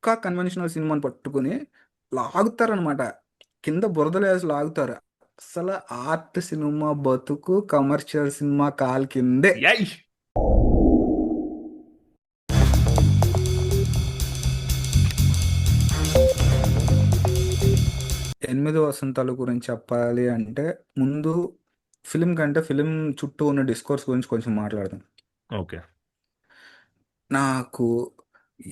పక్కా conventional సినిమాని పట్టుకొని లాగుతారనమాట. కింద బురదలేసి లాగుతారు. అసలు ఆర్ట్ సినిమా బతుకు కమర్షియల్ సినిమా కాలు కిందే. యై! ఎనిమిది వసంతాల గురించి చెప్పాలి అంటే ముందు ఫిలిం కంటే ఫిలిం చుట్టూ ఉన్న డిస్కోర్స్ గురించి కొంచెం మాట్లాడదాం. ఓకే. నాకు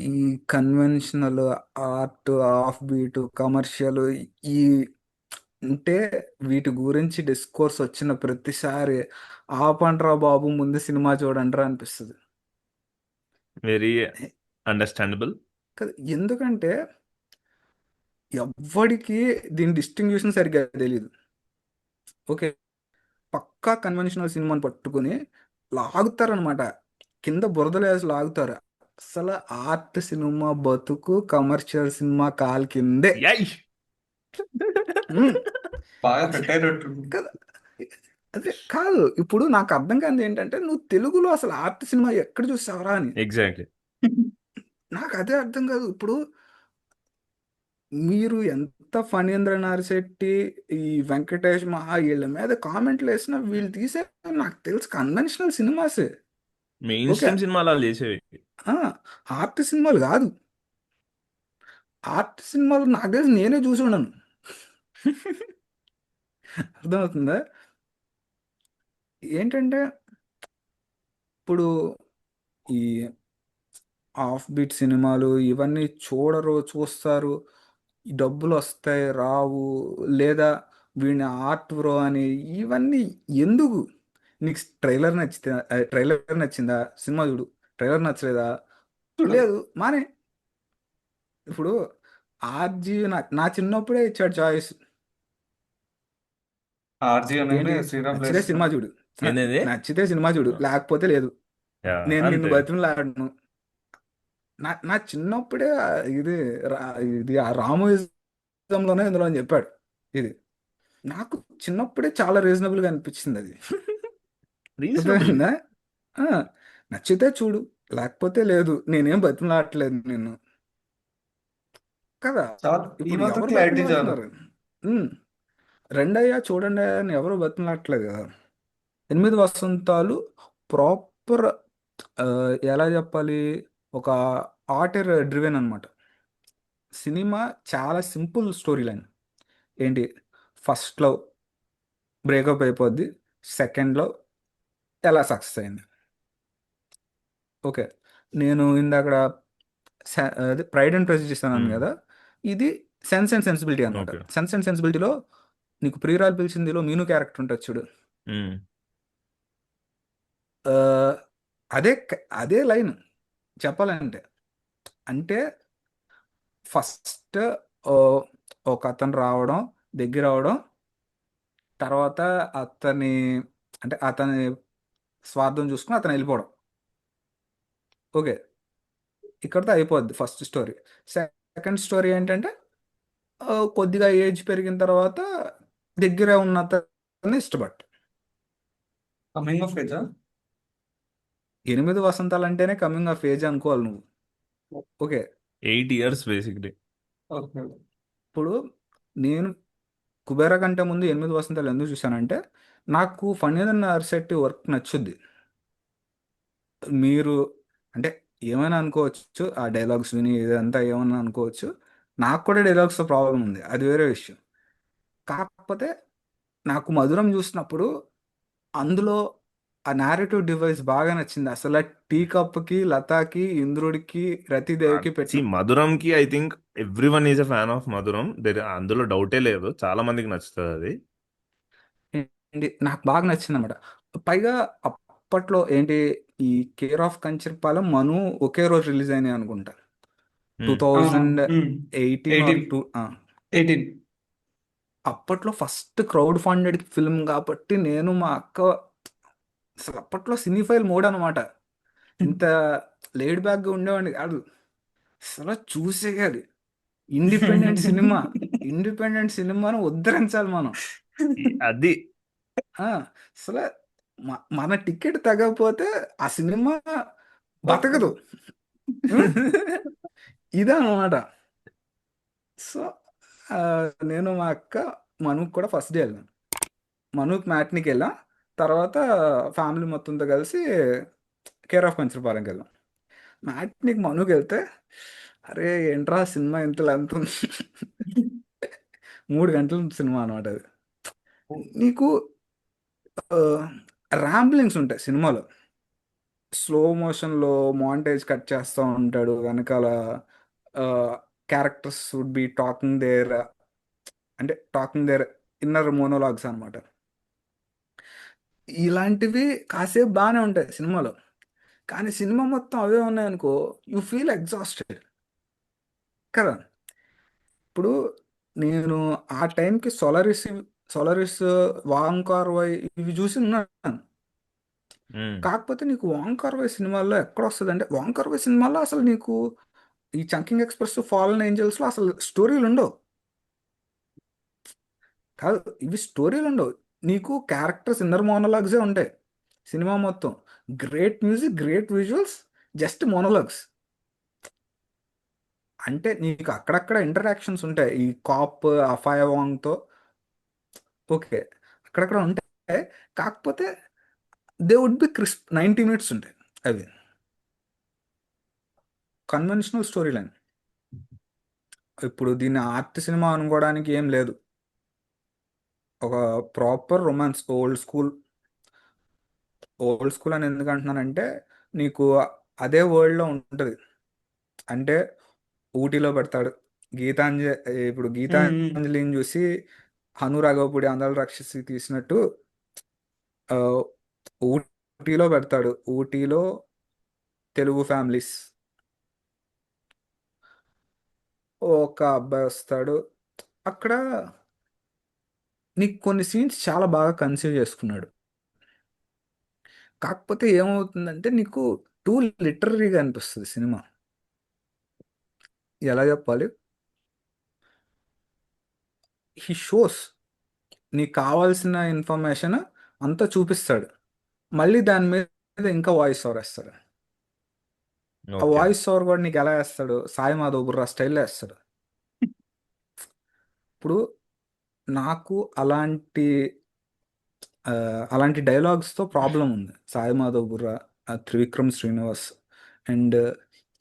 ఈ conventional art, off beat, commercial ఈ అంటే వీటి గురించి డిస్కోర్స్ వచ్చిన ప్రతిసారి ఆపండ్రా బాబు ముందు సినిమా చూడండిరా అనిపిస్తుంది. Very understandable. కదా, ఎందుకంటే ఎవ్వడికి దీని డిస్టింగ్విషన్ సరిగ్గా తెలియదు. ఓకే, పక్కా కన్వెన్షనల్ సినిమాని పట్టుకొని లాగుతారనమాట. కింద బురదలేసి లాగుతారు. అసలు ఆర్ట్ సినిమా బతుకు కమర్షియల్ సినిమా కాలు కిందే. యై! ఉమ్, బాగా పెట్టేటట్టుంది. కదా. అదే కాదు, ఇప్పుడు నాకు అర్థం కాదు ఏంటంటే నువ్వు తెలుగులో అసలు ఆర్ట్ సినిమా ఎక్కడ చూసావరా అని. ఎగ్జాక్ట్‌లీ. నాకు అదే అర్థం కాదు. ఇప్పుడు మీరు ఎంత ఫణీంద్ర నారిశెట్టి, ఈ వెంకటేష్ మహా వీళ్ళ మీద కామెంట్లు వేసినా వీళ్ళు తీసే నాకు తెలుసు కన్వెన్షనల్ సినిమాసే. మెయిన్ ఓకే, స్ట్రీమ్ సినిమాలు ఆళ్ళు చేసేవి. ఆర్ట్ సినిమాలు కాదు. ఆర్ట్ సినిమాలు నాకు తెలిసి నేనే చూసి ఉండను. అర్థమవుతుందా? ఏంటంటే ఇప్పుడు ఈ ఆఫ్ బీట్ సినిమాలు ఇవన్నీ చూడరు, చూస్తారు, ఈ డబ్బులు వస్తాయి రావు, లేదా వీడిని ఆర్ట్ బ్రో అని ఇవన్నీ ఎందుకు? నీకు ట్రైలర్ నచ్చితే ట్రైలర్ నచ్చిందా సినిమా చూడు, ట్రైలర్ నచ్చలేదా లేదు మానే. ఇప్పుడు ఆర్జీ నా చిన్నప్పుడే ఇచ్చాడు చాయిస్. ఆర్జీ ఏంటి? అనగానే శ్రీరామ్ నచ్చితే ప్లేస్. సినిమా చూడు, ఏందేంది? నచ్చితే సినిమా చూడు, లేకపోతే లేదు. యాహ్! నేను నిన్ను అంతే. బతిమలాడను. నా చిన్నప్పుడే ఇది ఇది ఆ రామోయిజంలోనే ఇందులో అని చెప్పాడు. ఇది నాకు చిన్నప్పుడే చాలా రీజనబుల్గా అనిపించింది అది. రీజనబుల్. అర్థమైందా? ఆ, నచ్చితే చూడు, లేకపోతే లేదు. నేనేం బతిమలాడట్లేదు నిన్ను, కదా. చాలు, ఈ ఇప్పుడు మాత్రం ఎవరు క్లారిటీ చాలు. బతిమలాడుతున్నారు? ఉమ్, రెండయ్యా చూడండి అని ఎవరు బతిమలాడట్లేదు కదా. ఎనిమిది వసంతాలు ప్రాపర్, ఎలా చెప్పాలి, ఒక ఆర్టర్ డ్రివెన్ అనమాట. సినిమా చాలా సింపుల్ స్టోరీ లైన్. ఏంటి? ఫస్ట్లో బ్రేకప్ అయిపోద్ది, సెకండ్లో ఎలా సక్సెస్ అయింది. ఓకే, నేను ఇందాక అదే ప్రైడ్ అండ్ ప్రెజుడిస్ అన్నాను హ్మ్. కదా, ఇది సెన్స్ అండ్ సెన్సిబిలిటీ అనమాట. ఓకే. సెన్స్ అండ్ సెన్సిబిలిటీలో నీకు ప్రియురాలు పిలిచిందిలో మీను క్యారెక్టర్ ఉంటుంది చూడు. హ్మ్. ఆ, అదే లైన్ చెప్పాలంటే. అంటే ఫస్ట్ ఒక అతను రావడం, దగ్గర అవడం, తర్వాత అతని అంటే అతని స్వార్థం చూసుకుని అతను వెళ్ళిపోవడం. ఓకే, ఇక్కడితో అయిపోద్ది ఫస్ట్ స్టోరీ. సెకండ్ స్టోరీ ఏంటంటే కొద్దిగా ఏజ్ పెరిగిన తర్వాత దగ్గర ఉన్న అతన్ని ఇష్టపడ్డ. Coming of ఏజా? ఎనిమిది వసంతాలు అంటేనే కమింగ్ ఆఫ్ ఏజ్ అనుకోవాలి నువ్వు. Okay, 8 years basically. ఓకే. ఇప్పుడు నేను కుబేరా కంటే ముందు ఎనిమిది వసంతాలు ఎందుకు చూశానంటే నాకు ఫణీంద్ర నారిశెట్టి వర్క్ నచ్చుద్ది. మీరు అంటే ఏమైనా అనుకోవచ్చు, ఆ డైలాగ్స్ విని ఇదంతా ఏమైనా అనుకోవచ్చు. నాకు కూడా డైలాగ్స్తో ప్రాబ్లం ఉంది, అది వేరే విషయం. కాకపోతే నాకు మధురం చూసినప్పుడు అందులో ఆ నేరేటివ్ డివైస్ బాగా నచ్చింది. అసలు టీ కప్కి, లతాకి, ఇంద్రుడికి, రతిదేవికి సీ పెట్టిన 'మధురంకి' I think everyone is a fan of 'Madhuram'. అందులో డౌటే లేదు. చాలా మందికి నచ్చుతదది. ఏంటి నాకు బాగా నచ్చింది అనమాట. పైగా అప్పట్లో ఏంటి, ఈ కేర్ ఆఫ్ కంచర్పాలెం, మను ఒకే రోజు రిలీజ్ అయినాయి అనుకుంటా. Two hmm. Thousand eighteen or 18. Two 18. అప్పట్లో ఫస్ట్ క్రౌడ్ ఫండెడ్ ఫిల్మ్ కాబట్టి నేను మా అక్క అసలు అప్పట్లో సినీఫైల్ మోడ్ అనమాట. ఇంత లేడ్ బ్యాక్గా ఉండేవాడిని కాదు. అసలు చూసేయాలి ఇండిపెండెంట్ సినిమా. ఇండిపెండెంట్ సినిమాను ఉద్ధరించాలి మనం. అది ఆ, అసలు మన టికెట్ తగ్గకపోతే ఆ సినిమా బతకదు. ఉం? ఇదే అనమాట. సో ఆ, నేను మా అక్క మనుకు కూడా ఫస్ట్ డే వెళ్ళాను. మనుకి మ్యాట్నికి వెళ్ళాం. తర్వాత ఫ్యామిలీ మొత్తంతో కలిసి కేర్ ఆఫ్ కంచరపాలెంకి వెళ్ళాం. మ్యాట్నికి మనుకి వెళ్తే, అరే ఏంట్రా సినిమా ఇంత లెంత్ ఉంది. 3 గంటల సినిమా అనమాట అది. నీకు ర్యాంబ్లింగ్స్ ఉంటాయి సినిమాలో. స్లో మోషన్లో మాంటేజ్ కట్ చేస్తూ ఉంటాడు వెనకాల. Characters would be talking there, అంటే టాకింగ్ దేర్ ఇన్నర్ మోనోలాగ్స్ అనమాట. ఇలాంటివి కాసేపు బాగానే ఉంటాయి సినిమాలో. కానీ సినిమా మొత్తం అవే ఉన్నాయనుకో, యూ ఫీల్ ఎగ్జాస్టెడ్ కదా. ఇప్పుడు నేను ఆ టైంకి సోలరిస్, సోలరిస్, వాంకార్ వై ఇవి చూసి ఉన్నాను. ఉమ్, కాకపోతే నీకు వాంకార్ వై సినిమాల్లో ఎక్కడ వస్తుంది అంటే, వాంకార్ వై సినిమాల్లో అసలు నీకు ఈ చంకింగ్ ఎక్స్ప్రెస్, ఫాలన్ ఏంజల్స్లో అసలు స్టోరీలు ఉండవు. కాదు, ఇవి స్టోరీలు ఉండవు. నీకు క్యారెక్టర్స్ ఇన్నర్ మోనోలాగ్సే ఉంటాయి సినిమా మొత్తం. Great music, great visuals, just monologues. అంటే నీకు అక్కడక్కడ ఇంటరాక్షన్స్ ఉంటాయి ఈ కాప్ అఫాయ్ వాంగ్తో. ఓకే, అక్కడక్కడ ఉంటాయి. కాకపోతే they would be crisp. 90 minutes ఉంటాయి అవి. Conventional story line. ఇప్పుడు దీన్ని ఆర్ట్ సినిమా అనుకోవడానికి ఏం లేదు. ఒక proper romance, old school. Old school అని ఎందుకు అంటున్నానంటే, నీకు అదే వరల్డ్లో ఉంటుంది. అంటే ఊటీలో పెడతాడు గీతాంజలి. ఇప్పుడు గీతాంజలిని చూసి హనురాఘవపూడి అందాల రాక్షసి తీసినట్టు ఆ, ఊటీలో పెడతాడు. ఊటీలో తెలుగు ఫ్యామిలీస్, ఒక అబ్బాయి వస్తాడు. అక్కడ నీకు కొన్ని సీన్స్ చాలా బాగా కన్సీవ్ చేసుకున్నాడు. కాకపోతే ఏమవుతుందంటే నీకు టూ లిటరరీగా అనిపిస్తుంది సినిమా. ఎలా చెప్పాలి, హీ షోస్ నీకు కావాల్సిన ఇన్ఫర్మేషన్ అంతా చూపిస్తాడు. మళ్ళీ దాని మీద ఇంకా వాయిస్ ఓవర్ వేస్తాడు. ఆ ఓకే. వాయిస్ ఓవర్ కూడా నీకు ఎలా వేస్తాడు, సాయి మాధవ్ బుర్రా స్టైల్లో వేస్తాడు. ఇప్పుడు నాకు ఆ, అలాంటి డైలాగ్స్తో ప్రాబ్లం ఉంది. సాయి మాధవ్ బుర్రా, త్రివిక్రమ్ శ్రీనివాస్, అండ్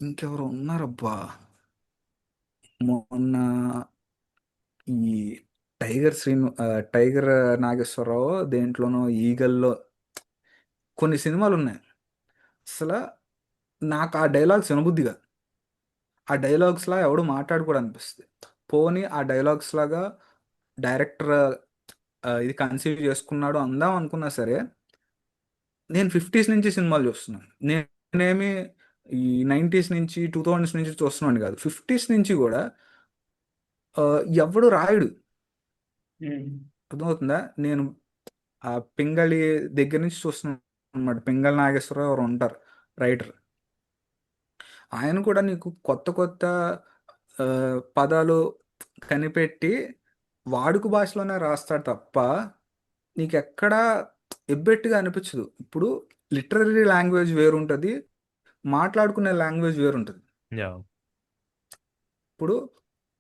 ఇంకెవరు ఉన్నారబ్బా. మొన్న ఈ టైగర్ నాగేశ్వరరావు దేంట్లోనో, ఈగల్లో కొన్ని సినిమాలు ఉన్నాయి. అసలు నాకు ఆ డైలాగ్స్ వినబుద్ధిగా, ఆ డైలాగ్స్ లా ఎవడు మాట్లాడుకోవడం అనిపిస్తుంది. పోనీ ఆ డైలాగ్స్ లాగా డైరెక్టర్ ఇది కన్సీవ్ చేసుకున్నాడు అందాం అనుకున్నా సరే, నేను 50s నుంచి సినిమాలు చూస్తున్నాను. నేనేమి ఈ 90s నుంచి 2000s నుంచి చూస్తున్నాను కాదు, 50s నుంచి కూడా. ఆ, ఎవడు రాయుడు. అర్థమవుతుందా? నేను ఆ పింగళి దగ్గర నుంచి చూస్తున్నాను అనమాట. పింగళి నాగేశ్వరరావు ఎవరు ఉంటారు, రైటర్. ఆయన కూడా నీకు కొత్త కొత్త ఆ, పదాలు కనిపెట్టి వాడుక భాషలోనే రాస్తాడు తప్ప నీకు ఎక్కడా ఎబ్బెట్టుగా అనిపించదు. ఇప్పుడు లిటరరీ లాంగ్వేజ్ వేరుంటుంది, మాట్లాడుకునే లాంగ్వేజ్ వేరుంటుంది. యా. ఇప్పుడు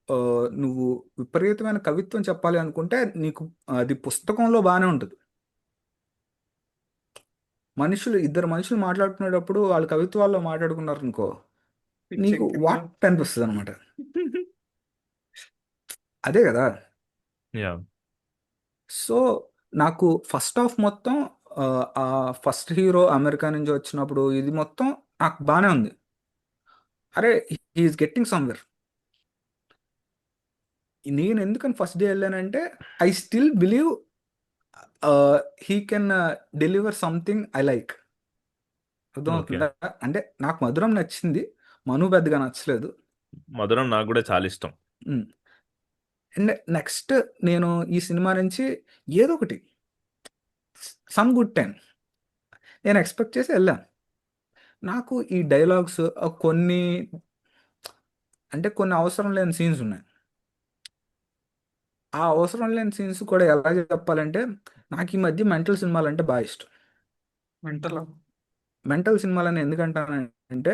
ఆ, నువ్వు విపరీతమైన కవిత్వం చెప్పాలి అనుకుంటే నీకు అది పుస్తకంలో బాగానే ఉంటుంది. ఇద్దరు మనుషులు మాట్లాడుకునేటప్పుడు వాళ్ళు కవిత్వాల్లో మాట్లాడుకున్నారు అనుకో, నీకు వాట్ అనిపిస్తుంది అనమాట. అదే కదా. యా. సో నాకు ఫస్ట్ హాఫ్ మొత్తం, ఆ ఆ ఫస్ట్ హీరో అమెరికా నుంచి వచ్చినప్పుడు ఇది మొత్తం నాకు బాగానే ఉంది. అరే, హీఈస్ గెట్టింగ్ సమ్వేర్. నేను ఎందుకని ఫస్ట్ డే వెళ్ళానంటే, I still believe he can deliver something I like. Okay. అర్థమవుతుందా? అంటే నాకు మధురం నచ్చింది, మను పెద్దగా నచ్చలేదు. మధురం నాకు కూడా చాలా ఇష్టం. అండ్ నెక్స్ట్ నేను ఈ సినిమా నుంచి ఏదో ఒకటి, సమ్ గుడ్ టైం నేను ఎక్స్పెక్ట్ చేసి వెళ్ళాను. నాకు ఈ డైలాగ్స్ కొన్ని, అంటే కొన్ని అవసరం లేని సీన్స్ ఉన్నాయి. ఆ అవసరం లేని సీన్స్ కూడా ఎలా చెప్పాలంటే, నాకు ఈ మధ్య మెంటల్ సినిమాలు అంటే బాగా ఇష్టం. మెంటల్. మెంటల్ సినిమాలని ఎందుకంటానంటే,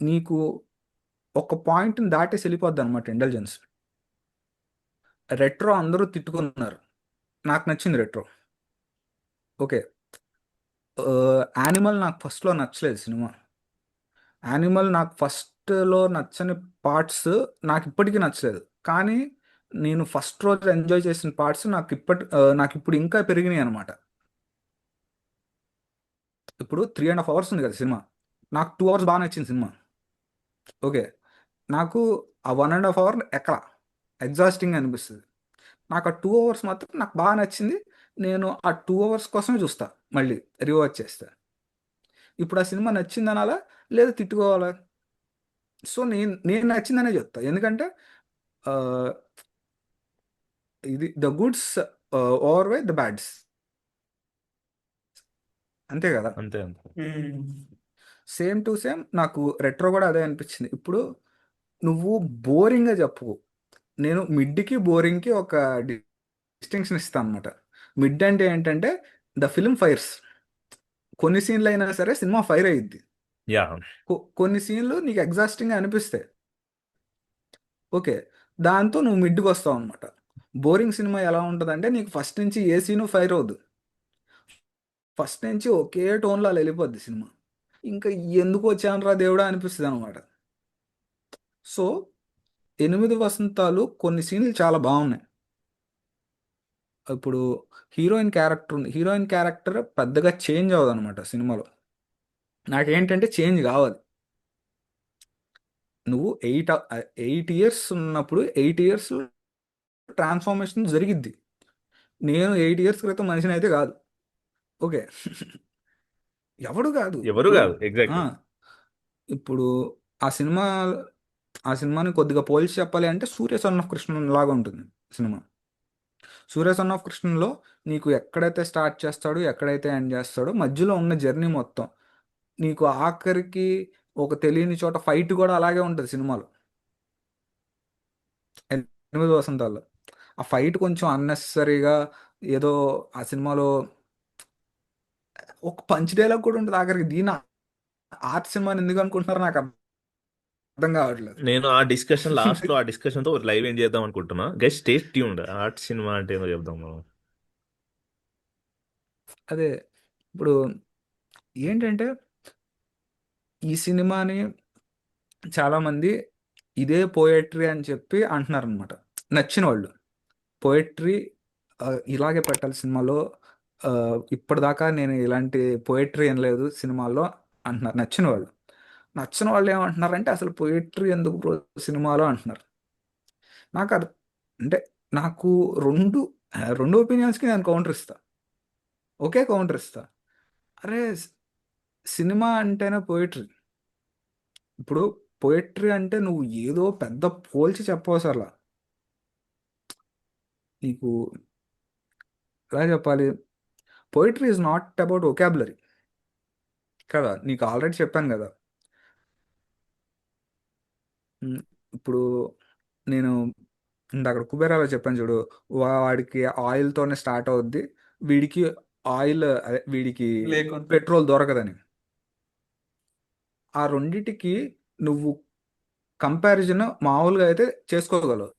నీకు ఒక పాయింట్ని దాటేసి వెళ్ళిపోద్ది అనమాట ఇంటెలిజెన్స్. రెట్రో అందరూ తిట్టుకున్నారు, నాకు నచ్చింది రెట్రో. ఓకే. యానిమల్ నాకు ఫస్ట్లో నచ్చలేదు సినిమా. యానిమల్ నాకు ఫస్ట్లో నచ్చని పార్ట్స్ నాకు ఇప్పటికీ నచ్చలేదు. కానీ నేను ఫస్ట్ రోజు ఎంజాయ్ చేసిన పార్ట్స్ నాకు ఇప్పుడు ఇంకా పెరిగినాయి అనమాట. ఇప్పుడు 3.5 hours ఉంది కదా సినిమా, నాకు 2 hours బాగా నచ్చింది సినిమా. ఓకే. నాకు ఆ 1.5 hour ఎక్కడ ఎగ్జాస్టింగ్ అనిపిస్తుంది. నాకు ఆ 2 hours మాత్రం నాకు బాగా నచ్చింది. నేను ఆ 2 hours కోసమే చూస్తా, మళ్ళీ రివాచ్ చేస్తా. ఇప్పుడు ఆ సినిమా నచ్చింది అనాలా లేదా తిట్టుకోవాలా? సో నేను నేను నచ్చిందనే చెప్తా, ఎందుకంటే ఆ, ఇది the goods overweigh the bads, అంతే కదా. అంతే అంతే. సేమ్ టు సేమ్ నాకు రెట్రో కూడా అదే అనిపించింది. ఇప్పుడు నువ్వు బోరింగ్గా చెప్పు, నేను మిడ్కి బోరింగ్కి ఒక డిస్టింక్షన్ ఇస్తాను అనమాట. మిడ్ అంటే ఏంటంటే ద ఫిల్మ్ ఫైర్స్, కొన్ని సీన్లు అయినా సరే సినిమా ఫైర్ అయ్యిద్ది. యా. కొన్ని సీన్లు నీకు ఎగ్జాస్టింగ్ అనిపిస్తాయి. ఓకే. దాంతో నువ్వు మిడ్కి వస్తావు అనమాట. బోరింగ్ సినిమా ఎలా ఉంటుందంటే నీకు ఫస్ట్ నుంచి ఏ సీను ఫైర్ అవ్వదు, ఫస్ట్ నుంచి ఒకే టోన్లో అలా వెళ్ళిపోద్ది సినిమా. ఇంకా ఎందుకు వచ్చానరా దేవుడా అనిపిస్తుంది అనమాట. సో 8 వసంతాలు కొన్ని సీన్లు చాలా బాగున్నాయి. ఇప్పుడు హీరోయిన్ క్యారెక్టర్ పెద్దగా చేంజ్ అవ్వదు అనమాట సినిమాలో. నాకేంటంటే చేంజ్ కావాలి. నువ్వు 8 years ఉన్నప్పుడు 8 years ట్రాన్స్ఫర్మేషన్ జరిగిద్ది. నేను 8 years క్రితం మనిషిని అయితే కాదు. ఓకే. ఎవడు కాదు ఎవరు ఇప్పుడు. కాదు ఆ, ఎగ్జాక్ట్లీ. ఇప్పుడు ఆ సినిమా ఆ సినిమాని కొద్దిగా పోల్చి చెప్పాలి అంటే సూర్య సన్ ఆఫ్ కృష్ణ లాగా ఉంటుంది సినిమా. సూర్య సన్ ఆఫ్ కృష్ణలో నీకు ఎక్కడైతే స్టార్ట్ చేస్తాడో ఎక్కడైతే ఎండ్ చేస్తాడో మధ్యలో ఉన్న జర్నీ మొత్తం నీకు ఆఖరికి ఒక తెలియని చోట ఫైట్ కూడా అలాగే ఉంటుంది సినిమాలో. 8 వసంతాల్లో ఆ ఫైట్ కొంచెం అన్నెసరీగా ఏదో ఆ సినిమాలో ఒక పంచ్ డైలాగ్ కూడా ఉంటుంది ఆఖరికి. దీని ఆర్ట్ సినిమాని ఎందుకు అనుకుంటున్నారో నాకు అర్థం కావట్లేదు. నేను ఆ డిస్కషన్ లాస్ట్ లో ఆ డిస్కషన్ తో ఒక లైవ్ ఏం చేద్దాం అనుకుంటున్నా. Guest stay tuned. Art cinema అంటే ఏదో చెప్దాం మనం. అదే ఇప్పుడు ఏంటంటే ఈ సినిమాని చాలామంది ఇదే పోయట్రీ అని చెప్పి అంటున్నారు అనమాట, నచ్చిన వాళ్ళు. పోయట్రీ ఇలాగే పెట్టాలి సినిమాలో, ఆ, ఇప్పటిదాకా నేను ఇలాంటి పోయట్రీ ఏం లేదు సినిమాల్లో అంటున్నారు నచ్చిన వాళ్ళు. నచ్చిన వాళ్ళు ఏమంటున్నారంటే అసలు పోయట్రీ ఎందుకు బ్రో సినిమాలో అంటున్నారు. నాకు అంటే నాకు రెండు రెండు ఒపీనియన్స్కి నేను కౌంటర్ ఇస్తా, ఒకే కౌంటర్ ఇస్తా. అరే సినిమా అంటేనే పోయట్రీ. ఇప్పుడు పోయట్రీ అంటే నువ్వు ఏదో పెద్ద పోల్చి చెప్పవసరలా. నీకు ఎలా చెప్పాలి, poetry is not about vocabulary కదా. నీకు ఆల్రెడీ చెప్పాను కదా. ఉమ్, ఇప్పుడు నేను అక్కడ కుబేరాలో చెప్పాను చూడు, వాడికి ఆయిల్తోనే స్టార్ట్ అవుద్ది, వీడికి ఆయిల్ అదే వీడికి లేకుండా పెట్రోల్ దొరకదని. ఆ రెండిటికి నువ్వు కంపారిజన్ మామూలుగా అయితే చేసుకోగలవు.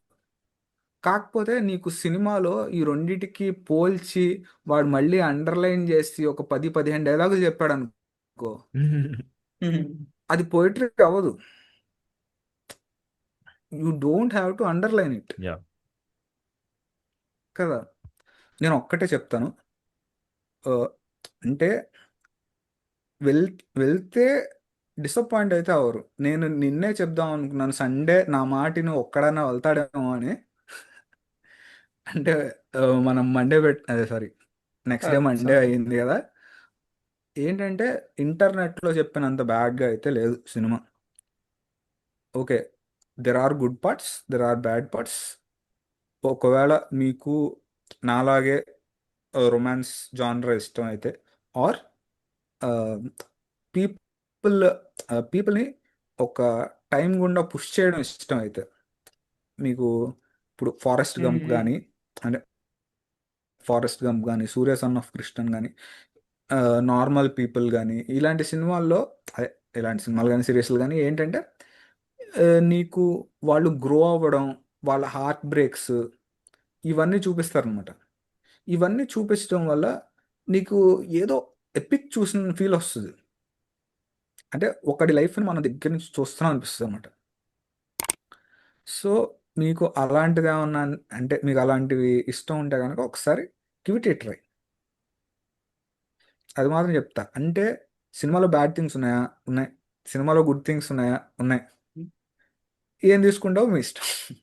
కాకపోతే నీకు సినిమాలో ఈ రెండిటికి పోల్చి వాడు మళ్ళీ అండర్లైన్ చేసి ఒక 10-15 డైలాగులు చెప్పాడు అనుకో, అది పోయిటరీ అవ్వదు. You don't have to underline it yeah. కదా. నేను ఒక్కటే చెప్తాను, ఆ, అంటే వెల్ వెళ్తే డిసప్పాయింట్ అయితే అవరు. నేను నిన్నే చెప్దాం అనుకున్నాను సండే నా మాటిని ఒక్కడన్నా వెళ్తాడేమో అని. అంటే మనం మండే అదే sorry, next day Monday sorry అయింది కదా. ఏంటంటే ఇంటర్నెట్లో చెప్పినంత బ్యాడ్గా అయితే లేదు cinema. Okay, there are good parts, there are bad parts. ఒకవేళ మీకు నాలాగే రొమాన్స్ జానర్ ఇష్టం అయితే, ఆర్ పీపుల్ పీపుల్ని ఒక టైం గుండా పుష్ చేయడం ఇష్టం అయితే, మీకు ఇప్పుడు అంటే ఫారెస్ట్ గంప్ కానీ సూర్య సన్ ఆఫ్ కృష్ణన్ కానీ నార్మల్ పీపుల్ కానీ ఇలాంటి సినిమాల్లో, అదే ఇలాంటి సినిమాలు కానీ సిరీస్లు కానీ ఏంటంటే నీకు వాళ్ళు గ్రో అవ్వడం, వాళ్ళ హార్ట్ బ్రేక్స్ ఇవన్నీ చూపిస్తారనమాట. ఇవన్నీ చూపించడం వల్ల నీకు ఏదో ఎపిక్ చూసిన ఫీల్ వస్తుంది. అంటే ఒకటి లైఫ్ని మన దగ్గర నుంచి చూస్తున్నాం అనిపిస్తుంది అనమాట. సో మీకు అలాంటిది ఏమన్నా, అంటే మీకు అలాంటివి ఇష్టం ఉంటే కనుక ఒకసారి గివ్ ఇట్ ఏ ట్రై. అది మాత్రం చెప్తా. అంటే సినిమాలో బ్యాడ్ థింగ్స్ ఉన్నాయా? ఉన్నాయి. సినిమాలో గుడ్ థింగ్స్ ఉన్నాయా? ఉన్నాయి. ఏం తీసుకుంటావో మీ ఇష్టం.